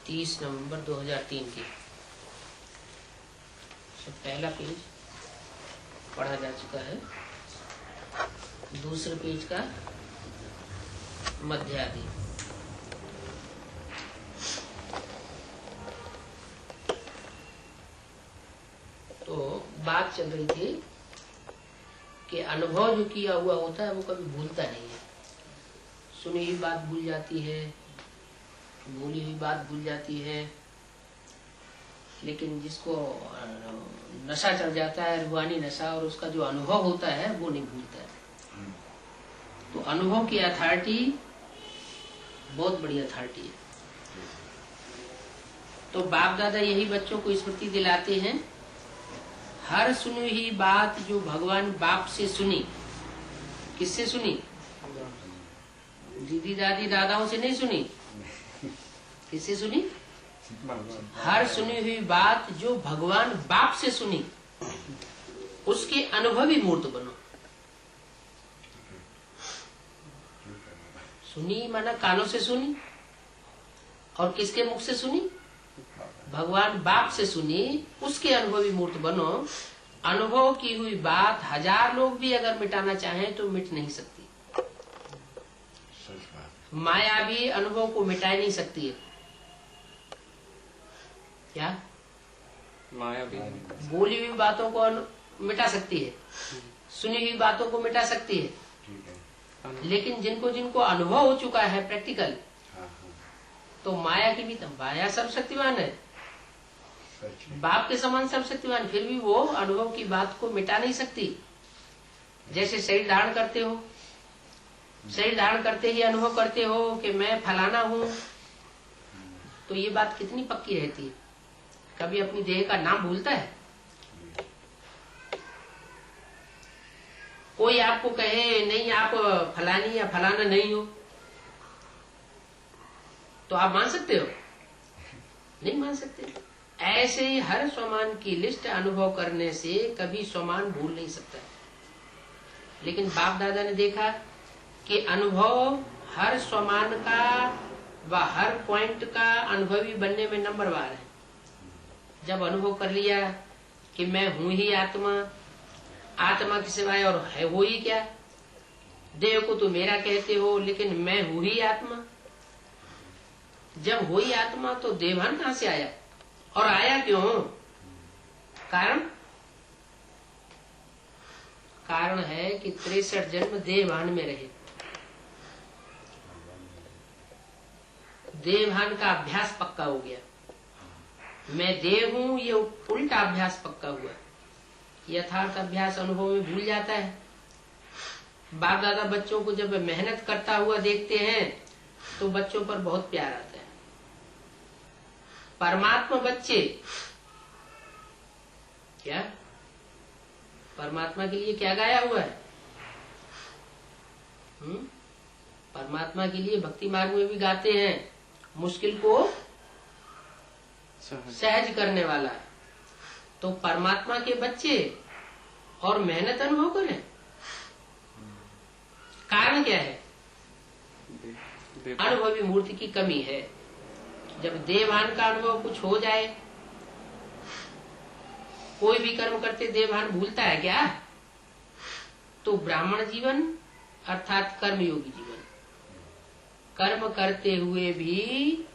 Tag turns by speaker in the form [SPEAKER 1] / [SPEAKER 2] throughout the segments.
[SPEAKER 1] 30 नवंबर 2003 की। पहला पेज पढ़ा जा चुका है, दूसरे पेज का मध्यादि। तो बात चल रही थी कि अनुभव जो किया हुआ होता है वो कभी भूलता नहीं है। सुनी हुई बात भूल जाती है, भूली हुई बात भूल जाती है, लेकिन जिसको नशा चढ़ जाता है, रूहानी नशा, और उसका जो अनुभव होता है वो नहीं भूलता है। तो अनुभव की अथॉरिटी बहुत बड़ी अथॉरिटी है। तो बाप दादा यही बच्चों को स्मृति दिलाते हैं, हर सुनी हुई बात जो भगवान बाप से सुनी, किससे सुनी? दीदी दादी दादाओं से नहीं सुनी, किससे सुनी? हर सुनी हुई बात जो भगवान बाप से सुनी, उसके अनुभवी मूर्त बनो। सुनी माना कानों से सुनी, और किसके मुख से सुनी? भगवान बाप से सुनी, उसके अनुभवी मूर्त बनो। अनुभव की हुई बात 1000 लोग भी अगर मिटाना चाहें तो मिट नहीं सकती। माया भी अनुभव को मिटा नहीं सकती है। क्या
[SPEAKER 2] माया भी
[SPEAKER 1] बोली हुई बातों को मिटा सकती है, सुनी हुई बातों को मिटा सकती है, लेकिन जिनको जिनको अनुभव हो चुका है प्रैक्टिकल, तो माया की भी माया सर्वशक्तिमान है, बाप के समान सर्वशक्तिमान, फिर भी वो अनुभव की बात को मिटा नहीं सकती। जैसे शरीर धारण करते हो, शरीर धारण करते ही अनुभव करते हो कि मैं फलाना हूँ, तो ये बात कितनी पक्की रहती है। कभी अपनी देह का नाम भूलता है? कोई आपको कहे नहीं आप फलानी या फलाना नहीं हो, तो आप मान सकते हो? नहीं मान सकते। ऐसे ही हर स्वमान की लिस्ट अनुभव करने से कभी स्वमान भूल नहीं सकता। लेकिन बाप दादा ने देखा कि अनुभव हर स्वमान का व हर पॉइंट का अनुभवी बनने में नंबरवार है। जब अनुभव कर लिया कि मैं हूं ही आत्मा, आत्मा के सिवाय और है वो ही क्या, देह को तो मेरा कहते हो लेकिन मैं हूं ही आत्मा। जब हो ही आत्मा तो देवान कहां से आया, और आया क्यों? कारण है कि 63 जन्म देवान में रहे। देवभान का अभ्यास पक्का हो गया। मैं देव हूं, ये उल्टा अभ्यास पक्का हुआ। यथार्थ अभ्यास अनुभव में भूल जाता है। बाप दादा बच्चों को जब मेहनत करता हुआ देखते हैं तो बच्चों पर बहुत प्यार आता है। परमात्मा बच्चे क्या परमात्मा के लिए क्या गाया हुआ है? परमात्मा के लिए भक्ति मार्ग में भी गाते हैं, मुश्किल को सहज करने वाला है। तो परमात्मा के बच्चे और मेहनत अनुभव करें, कारण क्या है? अनुभवी मूर्ति की कमी है। जब देवभान का अनुभव कुछ हो जाए, कोई भी कर्म करते देवभान भूलता है क्या? तो ब्राह्मण जीवन अर्थात कर्मयोगी जीवन, कर्म करते हुए भी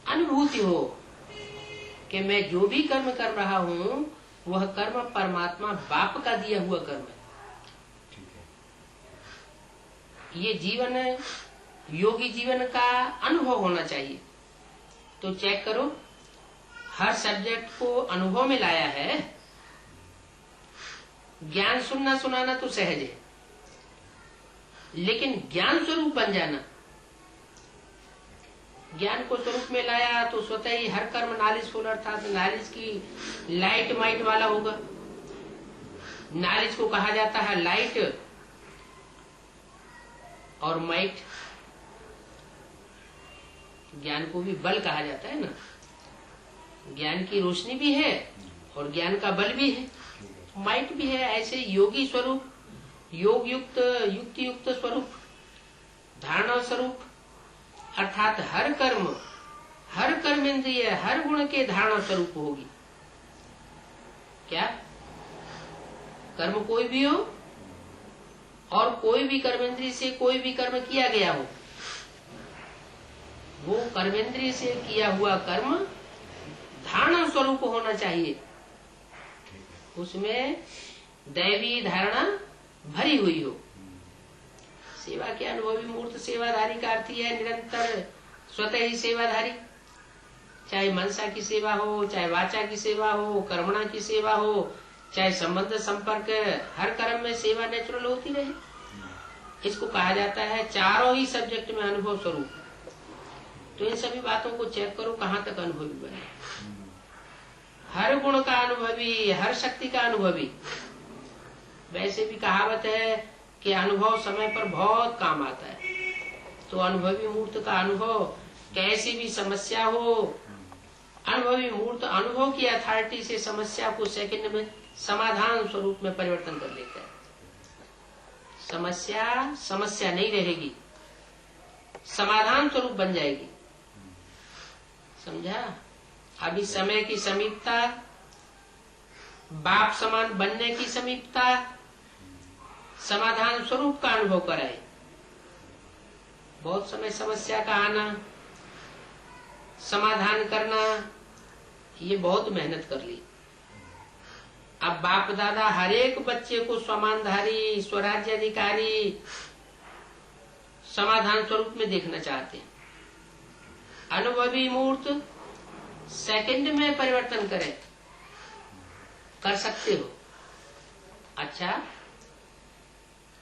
[SPEAKER 1] अनुभूति हो कि मैं जो भी कर्म कर रहा हूं वह कर्म परमात्मा बाप का दिया हुआ कर्म है। ये जीवन योगी जीवन का अनुभव होना चाहिए। तो चेक करो, हर सब्जेक्ट को अनुभव में लाया है। ज्ञान सुनना सुनाना तो सहज है, लेकिन ज्ञान स्वरूप बन जाना, ज्ञान को स्वरूप में लाया तो स्वतः ही हर कर्म नॉलेजफुल अर्थात नॉलेज की लाइट माइट वाला होगा। नॉलेज को कहा जाता है लाइट और माइट, ज्ञान को भी बल कहा जाता है ना। ज्ञान की रोशनी भी है और ज्ञान का बल भी है, माइट भी है। ऐसे योगी स्वरूप, योग युक्त, युक्ति युक्त स्वरूप, धारणा स्वरूप, अर्थात हर कर्म हर कर्मेंद्रिय हर गुण के धारणा स्वरूप होगी। क्या कर्म कोई भी हो और कोई भी कर्मेंद्रिय से कोई भी कर्म किया गया हो, वो कर्मेंद्रिय से किया हुआ कर्म धारणा स्वरूप होना चाहिए, उसमें दैवी धारणा भरी हुई हो। सेवा के अनुभवी मूर्त सेवाधारी का अर्थ है निरंतर स्वतः ही सेवाधारी, चाहे मनसा की सेवा हो, चाहे वाचा की सेवा हो, कर्मणा की सेवा हो, चाहे संबंध संपर्क, हर कर्म में सेवा नेचुरल होती रहे। इसको कहा जाता है चारों ही सब्जेक्ट में अनुभव स्वरूप। तो इन सभी बातों को चेक करो कहाँ तक अनुभवी बने। हर गुण का अनुभवी, हर शक्ति का अनुभवी। वैसे भी कहावत है कि अनुभव समय पर बहुत काम आता है। तो अनुभवी मूर्त का अनुभव कैसी भी समस्या हो, अनुभवी मूर्त अनुभव की अथॉरिटी से समस्या को सेकंड में समाधान स्वरूप में परिवर्तन कर लेता है। समस्या समस्या नहीं रहेगी, समाधान स्वरूप बन जाएगी। समझा? अभी समय की समीपता, बाप समान बनने की समीपता समाधान स्वरूप का अनुभव कराए। बहुत समय समस्या का आना, समाधान करना, ये बहुत मेहनत कर ली। अब बाप दादा हर एक बच्चे को स्वमानधारी, स्वराज्य अधिकारी, समाधान स्वरूप में देखना चाहते हैं। अनुभवी मूर्त सेकंड में परिवर्तन करे, कर सकते हो। अच्छा,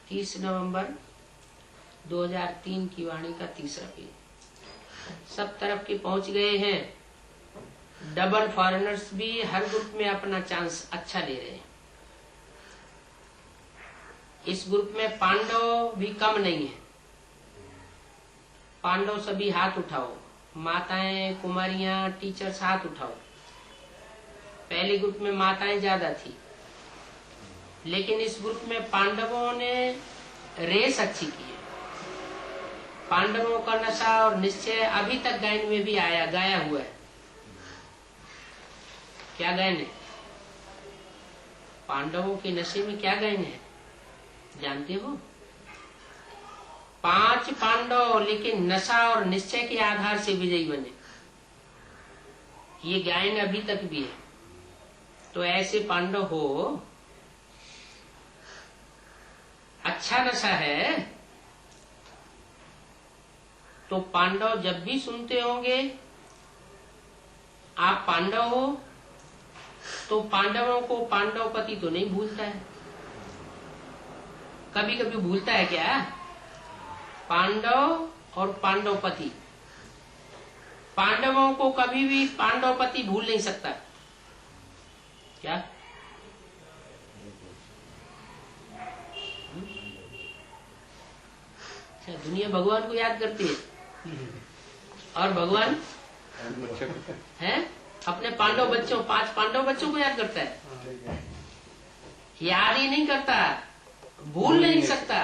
[SPEAKER 1] 30 नवंबर 2003 की वाणी का तीसरा पेज। सब तरफ के पहुंच गए हैं। डबल फॉरेनर्स भी हर ग्रुप में अपना चांस अच्छा ले रहे हैं। इस ग्रुप में पांडव भी कम नहीं है। पांडव सभी हाथ उठाओ, माताएं, कुमारियां, टीचर्स हाथ उठाओ। पहले ग्रुप में माताएं ज्यादा थी, लेकिन इस ग्रुप में पांडवों ने रेस अच्छी की है। पांडवों का नशा और निश्चय अभी तक गायन में भी गाया हुआ है। क्या गायन है? पांडवों के नशे में क्या गायन है जानते हो? 5 पांडव लेकिन नशा और निश्चय के आधार से विजयी बने। ये गायन अभी तक भी है। तो ऐसे पांडव हो, अच्छा नशा है, तो पांडव जब भी सुनते होंगे आप पांडव हो, तो पांडवों को पांडवपति तो नहीं भूलता है। कभी कभी भूलता है क्या? पांडव और पांडवपति, पांडवों को कभी भी पांडवपति भूल नहीं सकता। क्या? अच्छा, दुनिया भगवान को याद करती है और भगवान है अपने पांडव बच्चों, 5 पांडव बच्चों को याद करता है। याद ही नहीं करता, भूल नहीं सकता।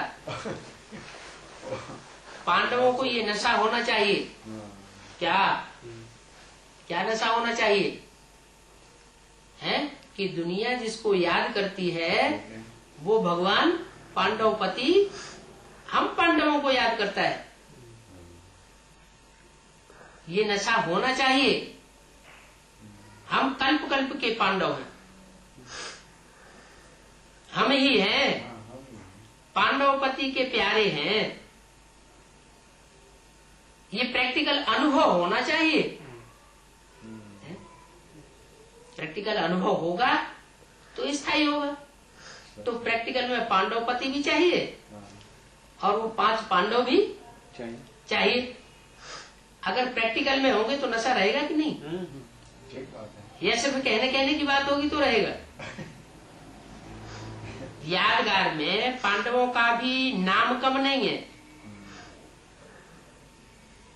[SPEAKER 1] पांडवों को ये नशा होना चाहिए। क्या क्या नशा होना चाहिए? है कि दुनिया जिसको याद करती है वो भगवान पांडवपति हम पांडवों को याद करता है। ये नशा होना चाहिए। हम कल्प कल्प के पांडव हैं, हम ही हैं, पांडवपति के प्यारे हैं। ये प्रैक्टिकल अनुभव होना चाहिए। प्रैक्टिकल अनुभव होगा तो स्थायी होगा। तो प्रैक्टिकल में पांडवपति भी चाहिए और वो 5 पांडव भी चाहिए। अगर प्रैक्टिकल में होंगे तो नशा रहेगा कि नहीं? यह सिर्फ कहने की बात होगी तो रहेगा। यादगार में पांडवों का भी नाम कम नहीं है।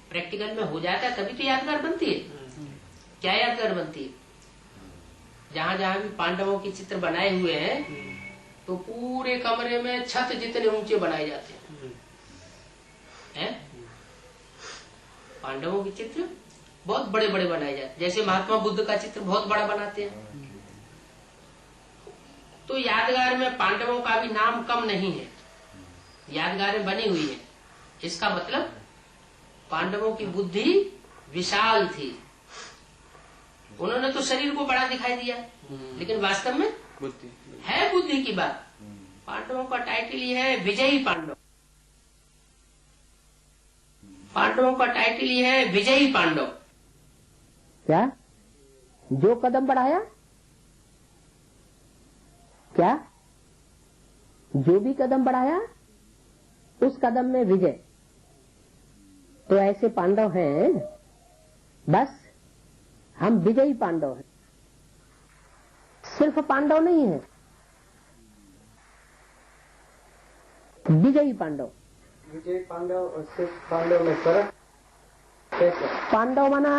[SPEAKER 1] प्रैक्टिकल में हो जाता है तभी तो यादगार बनती है। क्या यादगार बनती है? जहां जहां भी पांडवों के चित्र बनाए हुए हैं तो पूरे कमरे में छत जितने ऊंचे बनाए जाते हैं। पांडवों के चित्र बहुत बड़े बड़े बनाए जाते, जैसे महात्मा बुद्ध का चित्र बहुत बड़ा बनाते हैं। तो यादगार में पांडवों का भी नाम कम नहीं है, यादगारें बनी हुई है। इसका मतलब पांडवों की बुद्धि विशाल थी। उन्होंने तो शरीर को बड़ा दिखाई दिया, लेकिन वास्तव में
[SPEAKER 2] बुद्धि
[SPEAKER 1] है बुद्धि की बात। पांडवों का टाइटल ये है विजयी पांडव। पांडवों का टाइटल ये है विजयी पांडव।
[SPEAKER 3] क्या जो कदम बढ़ाया, क्या जो भी कदम बढ़ाया उस कदम में विजय। तो ऐसे पांडव हैं, बस हम विजयी पांडव हैं। सिर्फ पांडव नहीं है, विजयी पांडव।
[SPEAKER 4] विजय पांडव और सिर्फ पांडव में फर्क कैसे?
[SPEAKER 3] पांडव माना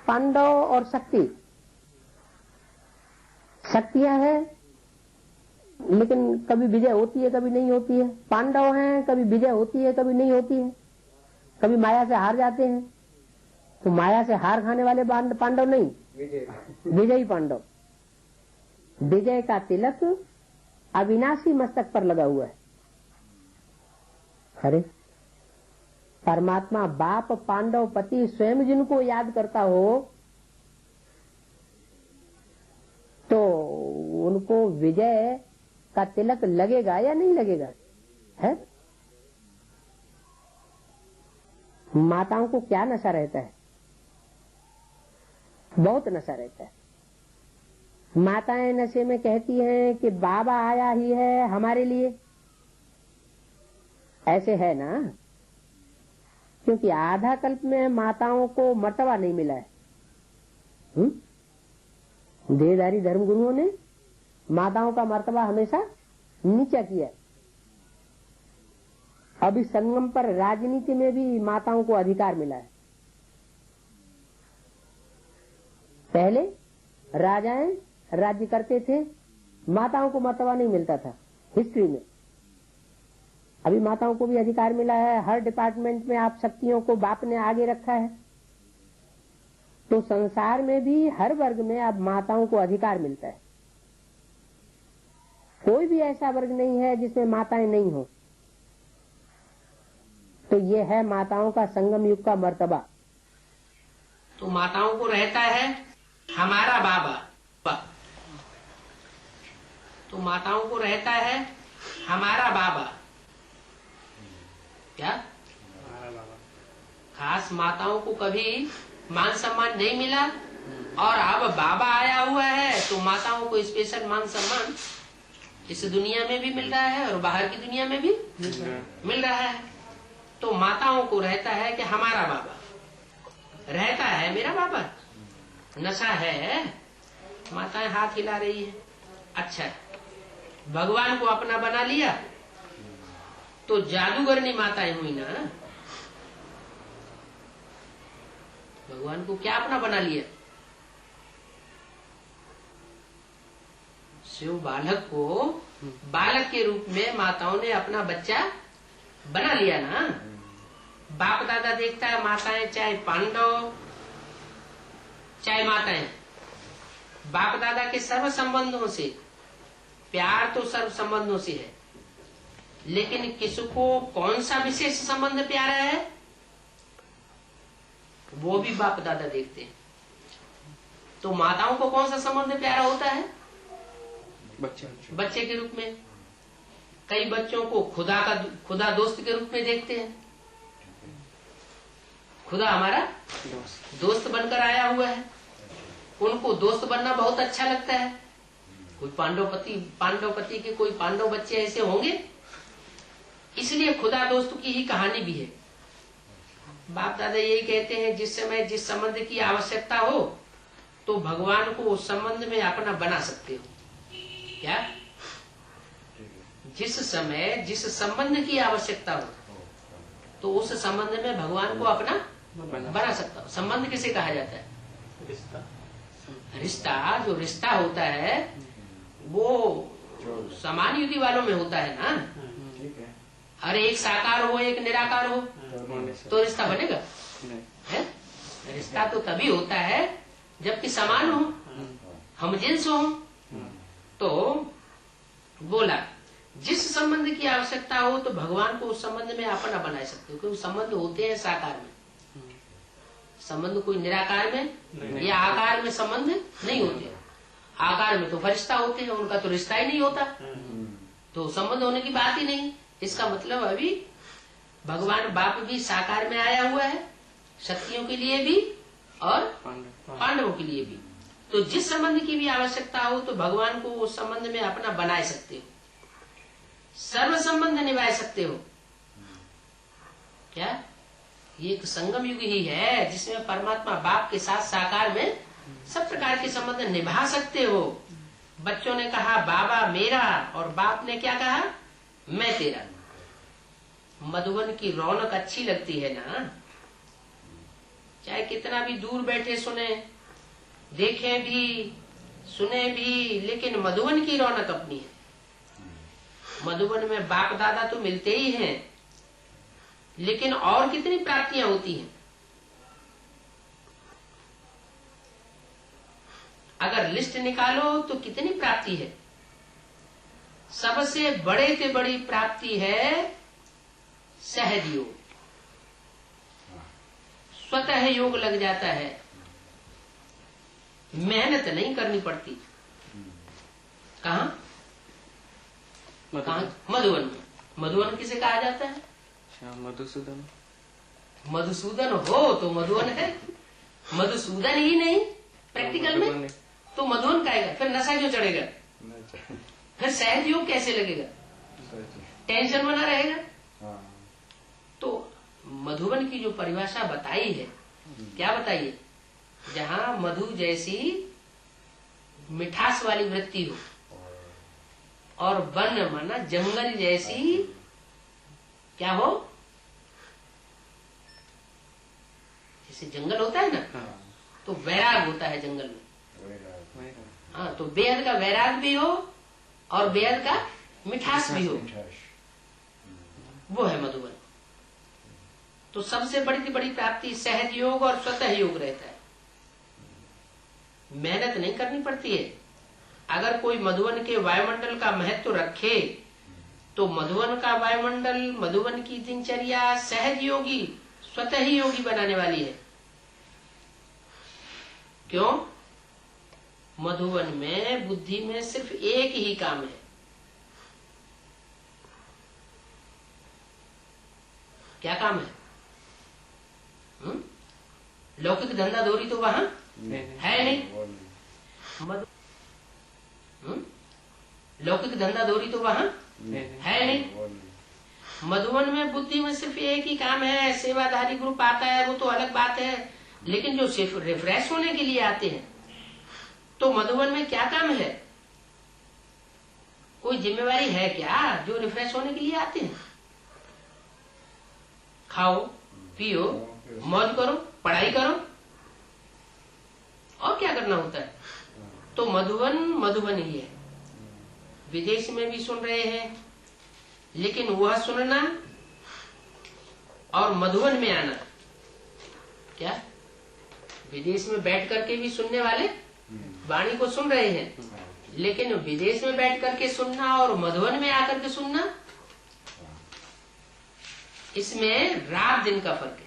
[SPEAKER 3] पांडव और शक्ति, शक्तियां हैं, लेकिन कभी विजय होती है कभी नहीं होती है। पांडव हैं, कभी विजय होती है कभी नहीं होती है, कभी माया से हार जाते हैं। तो माया से हार खाने वाले पांडव नहीं, विजयी पांडव। विजय का तिलक अविनाशी मस्तक पर लगा हुआ है। अरे परमात्मा बाप पांडव पति स्वयं जिनको याद करता हो तो उनको विजय का तिलक लगेगा या नहीं लगेगा? है माताओं को क्या नशा रहता है? बहुत नशा रहता है। माताएं नशे में कहती हैं कि बाबा आया ही है हमारे लिए। ऐसे है ना, क्योंकि आधा कल्प में माताओं को मर्तबा नहीं मिला है। देहधारी धर्मगुरुओं ने माताओं का मर्तबा हमेशा नीचा किया। अभी संगम पर राजनीति में भी माताओं को अधिकार मिला है। पहले राजाएं राज्य करते थे, माताओं को मर्तबा नहीं मिलता था हिस्ट्री में। अभी माताओं को भी अधिकार मिला है। हर डिपार्टमेंट में आप शक्तियों को बाप ने आगे रखा है। तो संसार में भी हर वर्ग में अब माताओं को अधिकार मिलता है। कोई भी ऐसा वर्ग नहीं है जिसमें माताएं नहीं हो। तो ये है माताओं का संगम युग का मर्तबा।
[SPEAKER 1] तो माताओं को रहता है हमारा बाबा। तो माताओं को रहता है हमारा बाबा। क्या खास माताओं को कभी मान सम्मान नहीं मिला, और अब बाबा आया हुआ है तो माताओं को स्पेशल मान सम्मान इस दुनिया में भी मिल रहा है और बाहर की दुनिया में भी मिल रहा है। तो माताओं को रहता है कि हमारा बाबा रहता है, मेरा बाबा। नशा है, माताएं हाथ हिला रही है। अच्छा, भगवान को अपना बना लिया तो जादूगरनी माताएं हुई ना। भगवान को क्या अपना बना लिया? शिव बालक को बालक के रूप में माताओं ने अपना बच्चा बना लिया ना। बाप दादा देखता है माताएं चाहे पांडव चाहे माताएं, बाप दादा के सर्व संबंधों से प्यार तो सर्व संबंधों से है, लेकिन किसको कौन सा विशेष संबंध प्यारा है वो भी बाप दादा देखते हैं। तो माताओं को कौन सा संबंध प्यारा होता है? बच्चे के रूप में। कई बच्चों को खुदा दोस्त के रूप में देखते हैं। खुदा हमारा दोस्त बनकर आया हुआ है, उनको दोस्त बनना बहुत अच्छा लगता है। कोई पांडवपति के कोई पांडव बच्चे ऐसे होंगे, इसलिए खुदा दोस्त की ही कहानी भी है। बाप दादा यही कहते हैं जिस समय जिस संबंध की आवश्यकता हो तो भगवान को उस संबंध में अपना बना सकते हो। क्या? जिस समय जिस संबंध की आवश्यकता हो तो उस संबंध में भगवान को अपना बना सकता हो। संबंध किसे कहा जाता है? रिश्ता। जो रिश्ता होता है वो समान युति वालों में होता है ना। अरे एक साकार हो एक निराकार हो तो रिश्ता बनेगा? है रिश्ता तो तभी होता है जबकि समान हो, हम जिन्स हो। तो बोला जिस संबंध की आवश्यकता हो तो भगवान को उस संबंध में अपना बना सकते हो, क्योंकि संबंध होते हैं साकार में। संबंध कोई निराकार में या आकार में संबंध नहीं होते। आकार में तो फरिश्ता होते हैं, उनका तो रिश्ता ही नहीं होता, तो संबंध होने की बात ही नहीं। इसका मतलब अभी भगवान बाप भी साकार में आया हुआ है, शक्तियों के लिए भी और पांडवों के लिए भी। तो जिस संबंध की भी आवश्यकता हो तो भगवान को उस संबंध में अपना बनाए सकते हो, सर्व संबंध निभा सकते हो। क्या ये एक संगम युग ही है जिसमें परमात्मा बाप के साथ साकार में सब प्रकार के संबंध निभा सकते हो। बच्चों ने कहा बाबा मेरा, और बाप ने क्या कहा, मैं तेरा। मधुबन की रौनक अच्छी लगती है ना, चाहे कितना भी दूर बैठे सुने, देखें भी, सुने भी, लेकिन मधुबन की रौनक अपनी है। मधुबन में बाप दादा तो मिलते ही हैं, लेकिन और कितनी प्राप्तियां होती हैं। अगर लिस्ट निकालो तो कितनी प्राप्ति है। सबसे बड़े से बड़ी प्राप्ति है सहज योग, स्वतः योग लग जाता है, मेहनत नहीं करनी पड़ती। कहा? मधुबन में। मधुबन किसे कहा जाता है?
[SPEAKER 2] मधुसूदन।
[SPEAKER 1] मधुसूदन हो तो मधुबन है, मधुसूदन ही नहीं प्रैक्टिकल में तो मधुबन कहेगा। फिर नशा क्यों चढ़ेगा, फिर सहज योग कैसे लगेगा, टेंशन बना रहेगा। तो मधुबन की जो परिभाषा बताई है, क्या बताइए, जहाँ मधु जैसी मिठास वाली वृत्ति हो, और वन माना जंगल जैसी क्या हो, जैसे जंगल होता है ना, तो वैराग होता है जंगल में। हाँ, तो बेहद का वैराग भी हो और बेहद का मिठास भी हो, वो है मधुबन। तो सबसे बड़ी बड़ी प्राप्ति सहज योग और स्वतः योग रहता है, मेहनत नहीं करनी पड़ती है। अगर कोई मधुबन के वायुमंडल का महत्व रखे तो मधुबन का वायुमंडल, मधुबन की दिनचर्या सहज योगी, स्वतः ही योगी बनाने वाली है। क्यों? मधुबन में बुद्धि में सिर्फ एक ही काम है, क्या काम है? लौकिक धंधा दौरी तो वहां है नहीं। लौकिक धंधा दौरी तो वहां है नहीं। मधुबन में बुद्धि में सिर्फ एक ही काम है। सेवाधारी ग्रुप आता है वो तो अलग बात है, लेकिन जो सिर्फ रिफ्रेश होने के लिए आते हैं तो मधुबन में क्या काम है? कोई जिम्मेवारी है क्या जो रिफ्रेश होने के लिए आते हैं? खाओ पियो मौज करो, पढ़ाई करो, और क्या करना होता है? तो मधुबन मधुबन ही है। विदेश में भी सुन रहे हैं, लेकिन वह सुनना और मधुबन में आना, क्या विदेश में बैठ करके भी सुनने वाले वाणी को सुन रहे हैं, लेकिन विदेश में बैठ करके सुनना और मधुबन में आकर के सुनना, इसमें रात दिन का फर्क है।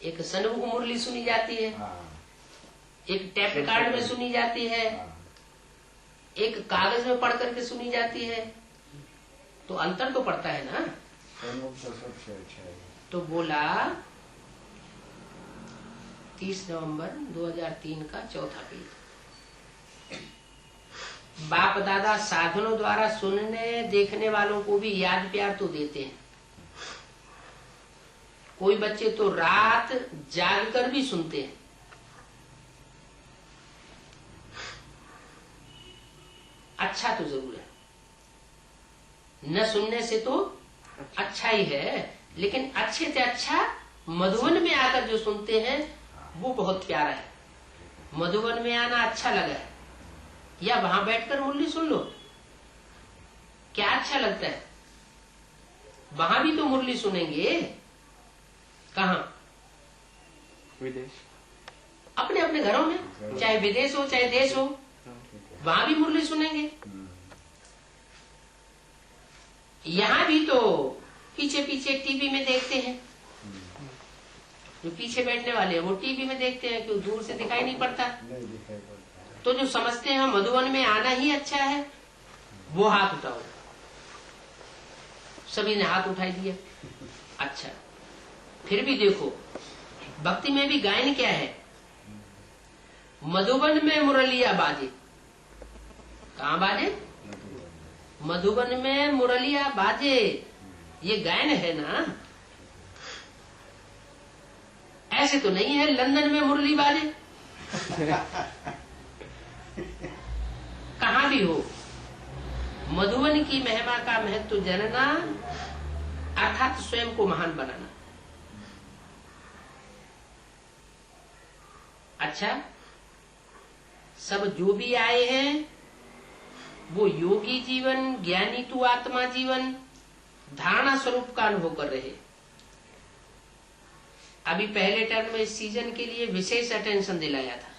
[SPEAKER 1] एक सनमुख मुरली सुनी जाती है, एक टेप रिकॉर्ड में सुनी जाती है, एक कागज में पढ़ करके सुनी जाती है, तो अंतर तो पड़ता है ना। तो बोला 30 नवंबर 2003 का चौथा पेज, बाप दादा साधनों द्वारा सुनने देखने वालों को भी याद प्यार तो देते हैं। कोई बच्चे तो रात जाग कर भी सुनते हैं। अच्छा तो जरूर है, न सुनने से तो अच्छा ही है, लेकिन अच्छे से अच्छा मधुबन में आकर जो सुनते हैं वो बहुत प्यारा है। मधुबन में आना अच्छा लगा है, या वहां बैठकर मुरली सुन लो, क्या अच्छा लगता है? वहां भी तो मुरली सुनेंगे, कहा
[SPEAKER 2] विदेश,
[SPEAKER 1] अपने अपने घरों में, चाहे विदेश हो चाहे देश हो, वहां भी मुरली सुनेंगे। यहाँ भी तो पीछे पीछे टीवी में देखते हैं, जो पीछे बैठने वाले हैं वो टीवी में देखते हैं, क्यों दूर से दिखाई नहीं पड़ता। तो जो समझते हैं मधुबन में आना ही अच्छा है, वो हाथ उठाओ। सभी ने हाथ उठाई दिया। अच्छा, फिर भी देखो भक्ति में भी गायन क्या है, मधुबन में मुरलिया बाजे। कहाँ बाजे? मधुबन में मुरलिया बाजे, ये गायन है ना। ऐसे तो नहीं है लंदन में मुरली बाजे। कहाँ भी हो, मधुबन की महिमा का महत्व जानना अर्थात स्वयं को महान बनाना। अच्छा, सब जो भी आए हैं वो योगी जीवन, ज्ञानी तू आत्मा जीवन, धारणा स्वरूप का अनुभव कर रहे। अभी पहले टर्म में इस सीजन के लिए विशेष अटेंशन दिलाया था।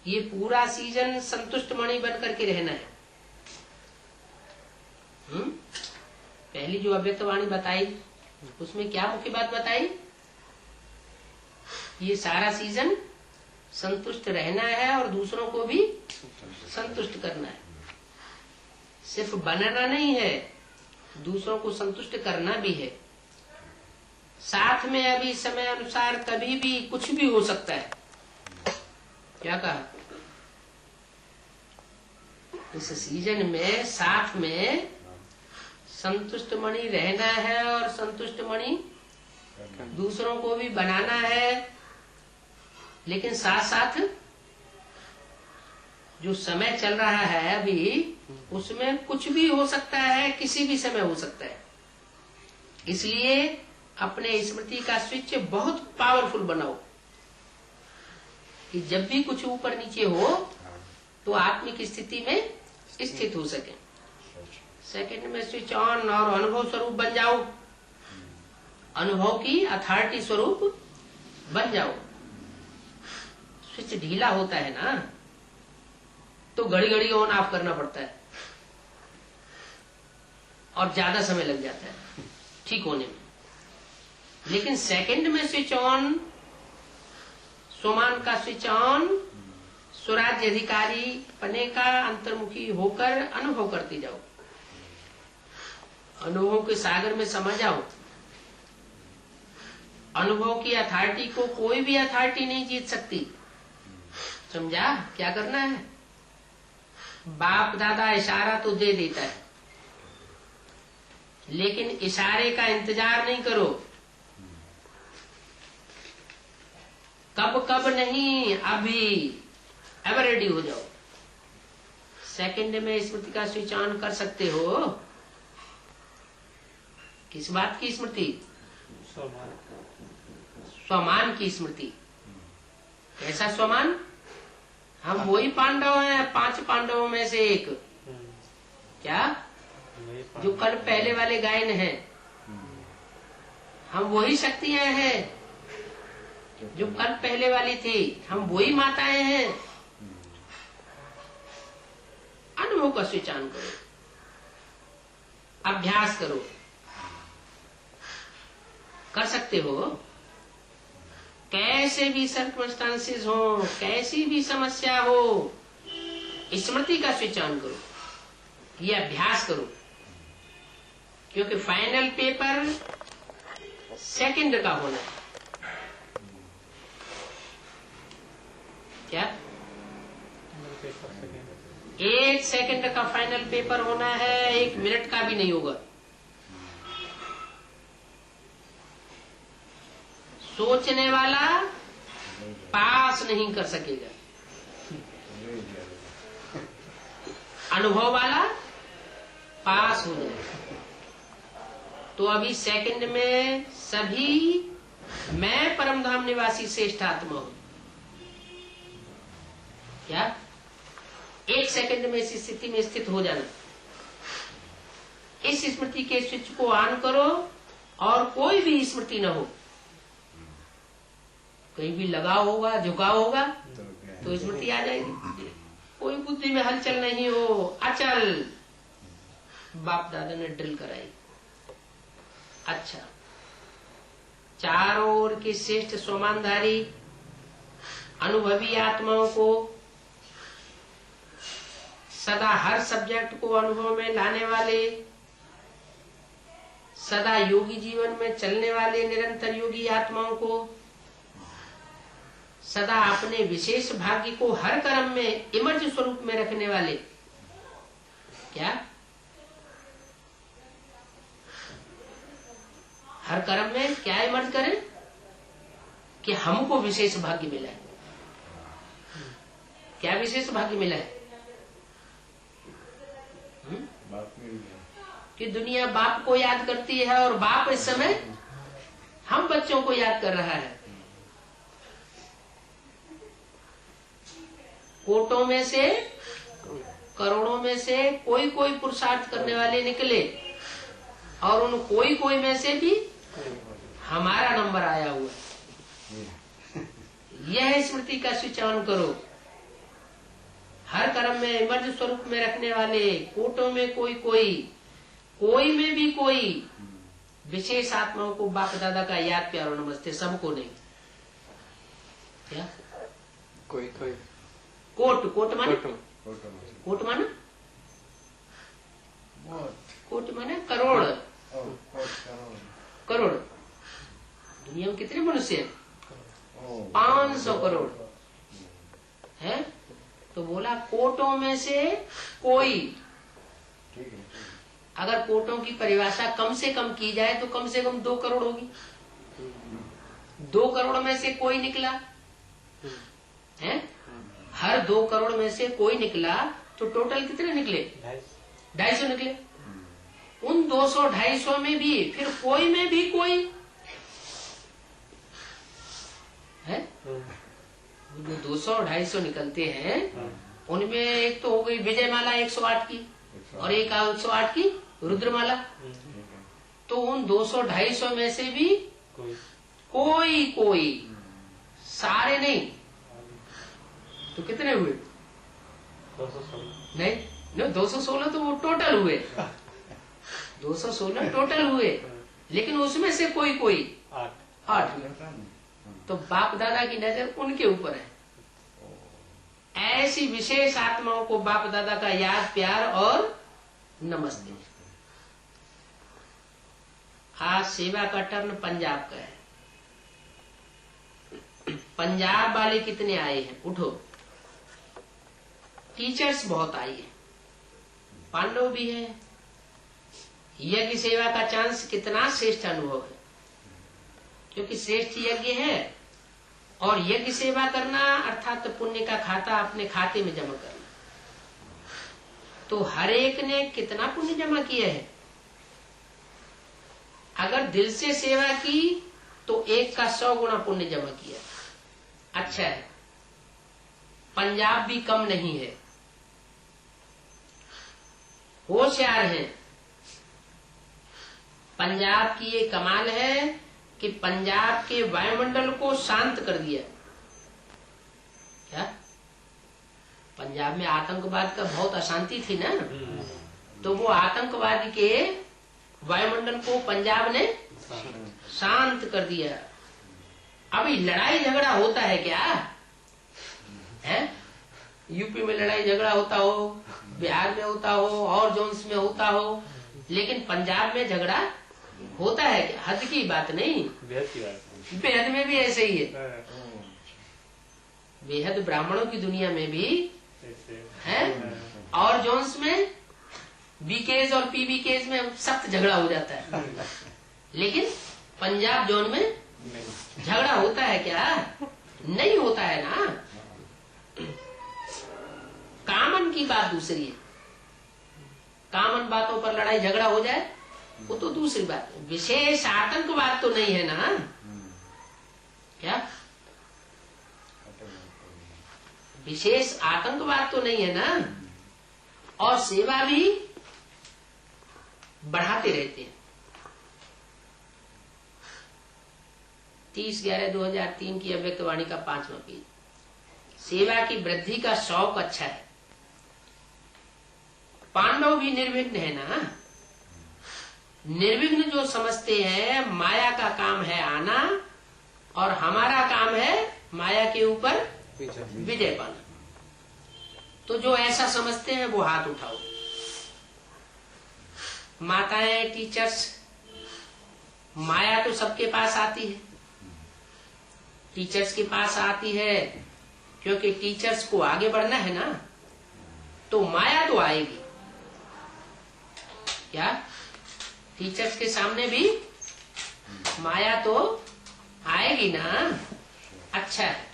[SPEAKER 1] ये पूरा सीजन संतुष्ट मणि बन करके रहना है। पहली जो अव्यक्त वाणी बताई उसमें क्या मुख्य बात बताई? ये सारा सीजन संतुष्ट रहना है और दूसरों को भी संतुष्ट करना है। सिर्फ बनाना नहीं है, दूसरों को संतुष्ट करना भी है। साथ में अभी समय अनुसार कभी भी कुछ भी हो सकता है। क्या कहा? इस सीजन में साथ में संतुष्ट मणि रहना है और संतुष्ट मणि दूसरों को भी बनाना है। लेकिन साथ साथ जो समय चल रहा है अभी, उसमें कुछ भी हो सकता है, किसी भी समय हो सकता है। इसलिए अपने स्मृति का स्विच बहुत पावरफुल बनाओ कि जब भी कुछ ऊपर नीचे हो तो आत्मिक स्थिति में स्थित हो सके। सेकंड में स्विच ऑन और अनुभव स्वरूप बन जाओ, अनुभव की अथॉरिटी स्वरूप बन जाओ। स्विच ढीला होता है ना, तो घड़ी घड़ी ऑन ऑफ करना पड़ता है और ज्यादा समय लग जाता है ठीक होने में। लेकिन सेकंड में स्विच ऑन, सोमान का स्विच ऑन, स्वराज्य अधिकारी पने का अंतर्मुखी होकर अनुभव करते जाओ। अनुभव के सागर में समझ जाओ। अनुभव की अथॉरिटी को कोई भी अथॉरिटी नहीं जीत सकती। समझा क्या करना है? बाप दादा इशारा तो दे देता है, लेकिन इशारे का इंतजार नहीं करो। कब कब नहीं, अभी एवर रेडी हो जाओ। सेकंड में स्मृति का स्विच ऑन कर सकते हो। किस बात की स्मृति? स्वमान की स्मृति। कैसा स्वमान? हम वही पांडव हैं, 5 पांडवों में से एक। क्या? जो कल पहले वाले गायन हैं। हम वही शक्तियां हैं जो कल पहले वाली थी। हम वही माताएं हैं। अनुभव का स्विच ऑन करो, अभ्यास करो। कर सकते हो। कैसे भी सर्कमस्टांसेस हो, कैसी भी समस्या हो, स्मृति का स्विच ऑन करो, ये अभ्यास करो। क्योंकि फाइनल पेपर सेकंड का होना है। क्या? 1 सेकंड का फाइनल पेपर होना है, 1 मिनट का भी नहीं होगा। सोचने वाला पास नहीं कर सकेगा, अनुभव वाला पास हो जाएगा। तो अभी सेकंड में सभी मैं परमधाम निवासी श्रेष्ठ आत्मा हूं। क्या? 1 सेकंड में इस स्थिति में स्थित हो जाना। इस स्मृति के स्विच को ऑन करो और कोई भी स्मृति न हो। कहीं भी लगाव होगा, झुकाव होगा तो स्मृति आ जाएगी। कोई बुद्धि में हलचल नहीं हो, अचल, बाप दादा ने ड्रिल कराई। अच्छा, चारों ओर के श्रेष्ठ स्वमानधारी अनुभवी आत्माओं को सदा हर सब्जेक्ट को अनुभव में लाने वाले, सदा योगी जीवन में चलने वाले निरंतर योगी आत्माओं को, सदा अपने विशेष भाग्य को हर कर्म में इमर्ज स्वरूप में रखने वाले, क्या हर कर्म में क्या इमर्ज करें कि हमको विशेष भाग्य मिला है। क्या विशेष भाग्य मिला है? कि दुनिया बाप को याद करती है और बाप इस समय हम बच्चों को याद कर रहा है। कोटों में से, करोड़ों में से कोई कोई पुरुषार्थ करने वाले निकले और उन कोई कोई में से भी हमारा नंबर आया हुआ है। यह स्मृति का स्विच ऑन करो। हर कर्म में इमर्ज स्वरूप में रखने वाले, कोटों में कोई कोई, कोई में भी कोई, विशेष आत्माओं को बाप दादा का याद प्यार और नमस्ते, सबको नहीं। क्या
[SPEAKER 2] कोई कोई
[SPEAKER 1] कोट, कोट माने कोट माने कोट माने करोड़, करोड़। दुनिया में कितने मनुष्य हैं? 500 करोड़ है। तो बोला कोटों में से कोई। अगर कोटों की परिभाषा कम से कम की जाए तो कम से कम 2 करोड़ होगी। 2 करोड़ में से कोई निकला है, हर 2 करोड़ में से कोई निकला तो टोटल कितने निकले? 250 निकले। उन 200-250 में भी फिर कोई में भी कोई है। जो 200-250 निकलते हैं उनमें एक तो हो गई विजय माला 108 की और एक 108 की रुद्रमाला। तो उन 200-250 में से भी कोई कोई, सारे नहीं। तो कितने हुए? 216 नहीं, 216 तो वो टोटल हुए। 216 टोटल हुए, लेकिन उसमें से कोई कोई 8 हुए। तो बाप दादा की नजर उनके ऊपर है। ऐसी विशेष आत्माओं को बाप दादा का याद प्यार और नमस्ते। आज सेवा का टर्न पंजाब का है। पंजाब वाले कितने आए हैं? उठो। टीचर्स बहुत आई है, पांडव भी है। यज्ञ सेवा का चांस कितना श्रेष्ठ अनुभव है, क्योंकि श्रेष्ठ यज्ञ है और यज्ञ सेवा करना अर्थात पुण्य का खाता अपने खाते में जमा करना। तो हर एक ने कितना पुण्य जमा किया है। अगर दिल से सेवा की तो एक का 100 गुना पुण्य जमा किया। अच्छा है, पंजाब भी कम नहीं है, होशियार है। पंजाब की ये कमाल है कि पंजाब के वायुमंडल को शांत कर दिया। क्या पंजाब में आतंकवाद का बहुत अशांति थी ना, तो वो आतंकवादी के वायुमंडल को पंजाब ने शांत कर दिया। अभी लड़ाई झगड़ा होता है क्या है? यूपी में लड़ाई झगड़ा होता हो, बिहार में होता हो, और जोन्स में होता हो, लेकिन पंजाब में झगड़ा होता है क्या? हद की बात नहीं, बेहद में भी ऐसे ही है। बेहद ब्राह्मणों की दुनिया में भी है, और जोन्स में बीकेज और पीबीकेज में सख्त झगड़ा हो जाता है। लेकिन पंजाब जोन में झगड़ा होता है क्या? नहीं होता है ना। कामन की बात दूसरी है, कामन बातों पर लड़ाई झगड़ा हो जाए वो तो दूसरी बात है। विशेष आतंकवाद तो नहीं है ना। क्या विशेष आतंकवाद तो नहीं है ना। और सेवा भी बढ़ाते रहते हैं। 30/11/2003 की अव्यक्त वाणी का 5वां पेज। सेवा की वृद्धि का शौक अच्छा है। पांडव भी निर्विघ्न है ना। निर्विघ्न जो समझते हैं माया का काम है आना और हमारा काम है माया के ऊपर विजय पाना। तो जो ऐसा समझते हैं वो हाथ उठाओ। माताएं, टीचर्स, माया तो सबके पास आती है। टीचर्स के पास आती है क्योंकि टीचर्स को आगे बढ़ना है ना। तो माया तो आएगी। क्या टीचर्स के सामने भी माया तो आएगी ना। अच्छा है,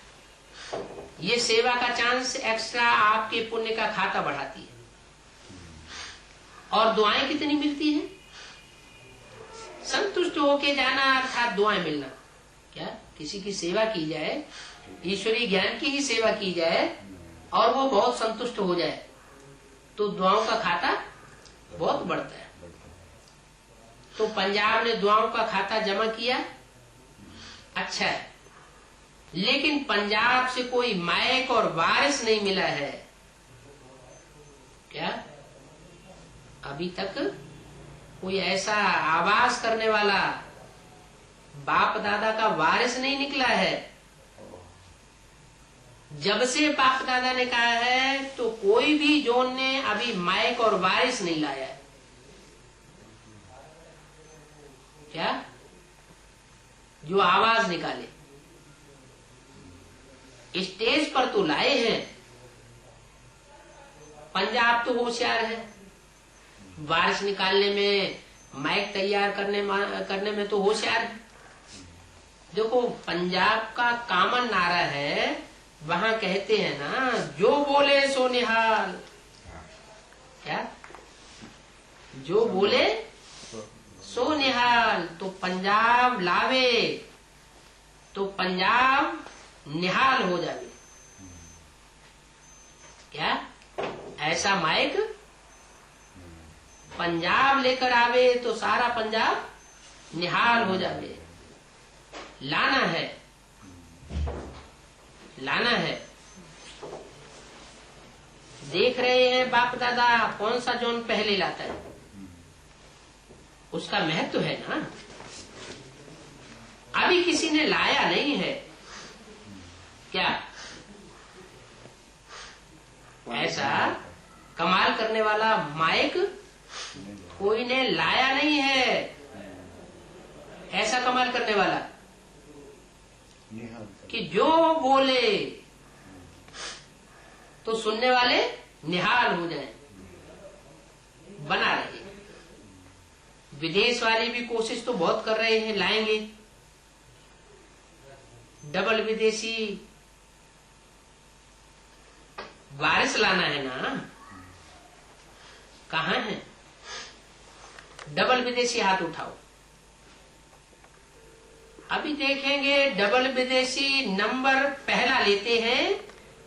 [SPEAKER 1] ये सेवा का चांस एक्स्ट्रा आपके पुण्य का खाता बढ़ाती है। और दुआएं कितनी मिलती हैं? संतुष्ट होके जाना अर्थात दुआएं मिलना। क्या किसी की सेवा की जाए, ईश्वरीय ज्ञान की ही सेवा की जाए और वो बहुत संतुष्ट हो जाए तो दुआओं का खाता बहुत बढ़ता है। तो पंजाब ने दुआओं का खाता जमा किया, अच्छा है, लेकिन पंजाब से कोई मायक और वारिस नहीं मिला है। क्या अभी तक कोई ऐसा आवाज करने वाला बाप दादा का वारिस नहीं निकला है। जब से बाप दादा ने कहा है तो कोई भी जोन ने अभी माइक और वारिस नहीं लाया है। क्या जो आवाज निकाले, स्टेज पर तो लाए हैं। पंजाब तो होशियार है, वारिस निकालने में, माइक तैयार करने में तो होशियार है। देखो पंजाब का कॉमन नारा है, वहां कहते हैं ना, जो बोले सो निहाल। क्या जो बोले सो निहाल। तो पंजाब लावे तो पंजाब निहाल हो जावे। क्या ऐसा माइक पंजाब लेकर आवे तो सारा पंजाब निहाल हो जावे। लाना है, लाना है। देख रहे हैं बाप दादा कौन सा जोन पहले लाता है, उसका महत्व है ना। अभी किसी ने लाया नहीं है। क्या ऐसा कमाल करने वाला माइक कोई ने लाया नहीं है। ऐसा कमाल करने वाला कि जो बोले तो सुनने वाले निहाल हो जाएं। बना रहे। विदेश वाले भी कोशिश तो बहुत कर रहे हैं, लाएंगे डबल विदेशी वारिस लाना है ना। कहाँ है डबल विदेशी? हाथ उठाओ। अभी देखेंगे डबल विदेशी नंबर पहला लेते हैं